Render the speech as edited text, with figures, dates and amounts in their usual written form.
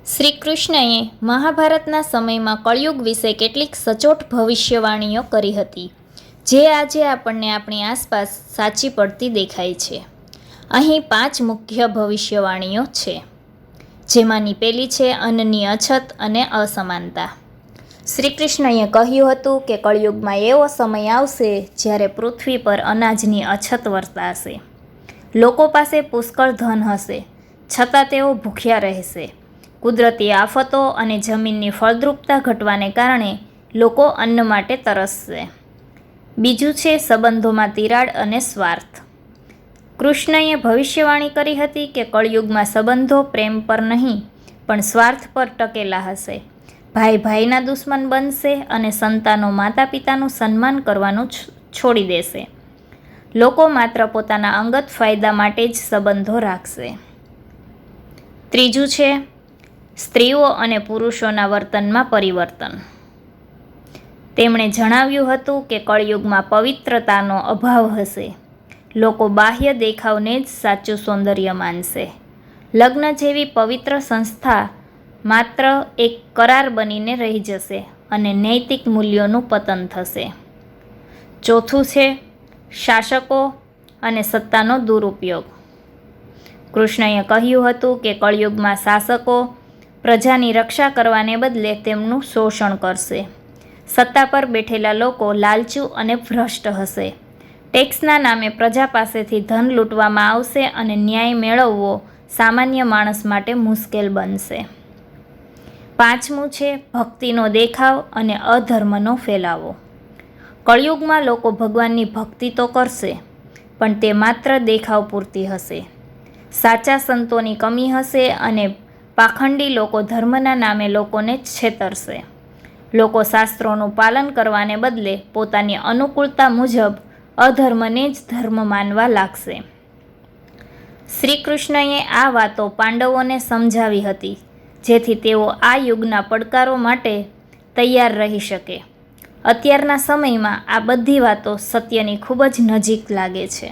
શ્રી કૃષ્ણએ મહાભારતના સમયમાં કળિયુગ વિશે કેટલીક સચોટ ભવિષ્યવાણીઓ કરી હતી, જે આજે આપણને આપણી આસપાસ સાચી પડતી દેખાય છે. અહીં 5 મુખ્ય ભવિષ્યવાણીઓ છે, જેમાંની પહેલી છે અન્નની અછત અને અસમાનતા. શ્રી કૃષ્ણએ કહ્યું હતું કે કળિયુગમાં એવો સમય આવશે જ્યારે પૃથ્વી પર અનાજની અછત વર્તાશે. લોકો પાસે પુષ્કળ ધન હશે, છતાં તેઓ ભૂખ્યા રહેશે. કુદરતી આફતો અને જમીનની ફળદ્રુપતા ઘટવાને કારણે લોકો અન્ન માટે તરસશે. બીજું છે સંબંધોમાં તિરાડ અને સ્વાર્થ. કૃષ્ણએ ભવિષ્યવાણી કરી હતી કે કળિયુગમાં સંબંધો પ્રેમ પર નહીં પણ સ્વાર્થ પર ટકેલા હશે. ભાઈ ભાઈના દુશ્મન બનશે અને સંતાનો માતા પિતાનું સન્માન કરવાનું છોડી દેશે. લોકો માત્ર પોતાના અંગત ફાયદા માટે જ સંબંધો રાખશે. ત્રીજું છે સ્ત્રીઓ અને પુરુષોના વર્તનમાં પરિવર્તન. તેમણે જણાવ્યું હતું કે કળિયુગમાં પવિત્રતાનો અભાવ હશે. લોકો બાહ્ય દેખાવને જ સાચું સૌંદર્ય માનશે. લગ્ન જેવી પવિત્ર સંસ્થા માત્ર એક કરાર બનીને રહી જશે અને નૈતિક મૂલ્યોનું પતન થશે. ચોથું છે શાસકો અને સત્તાનો દુરુપયોગ. કૃષ્ણએ કહ્યું હતું કે કળિયુગમાં શાસકો પ્રજાની રક્ષા કરવાને બદલે તેમનું શોષણ કરશે. સત્તા પર બેઠેલા લોકો લાલચુ અને ભ્રષ્ટ હશે. ટેક્સના નામે પ્રજા પાસેથી ધન લૂંટવામાં આવશે અને ન્યાય મેળવવો સામાન્ય માણસ માટે મુશ્કેલ બનશે. પાંચમું છે ભક્તિનો દેખાવ અને અધર્મનો ફેલાવો. કળિયુગમાં લોકો ભગવાનની ભક્તિ તો કરશે, પણ તે માત્ર દેખાવ પૂરતી હશે. સાચા સંતોની કમી હશે અને પાખંડી લોકો ધર્મના નામે લોકોને છેતરશે. લોકો શાસ્ત્રોનું પાલન કરવાને બદલે પોતાની અનુકૂળતા મુજબ અધર્મને જ ધર્મ માનવા લાગશે. શ્રી કૃષ્ણએ આ વાતો પાંડવોને સમજાવી હતી, જેથી તેઓ આ યુગના પડકારો માટે તૈયાર રહી શકે. અત્યારના સમયમાં આ બધી વાતો સત્યની ખૂબ જ નજીક લાગે છે.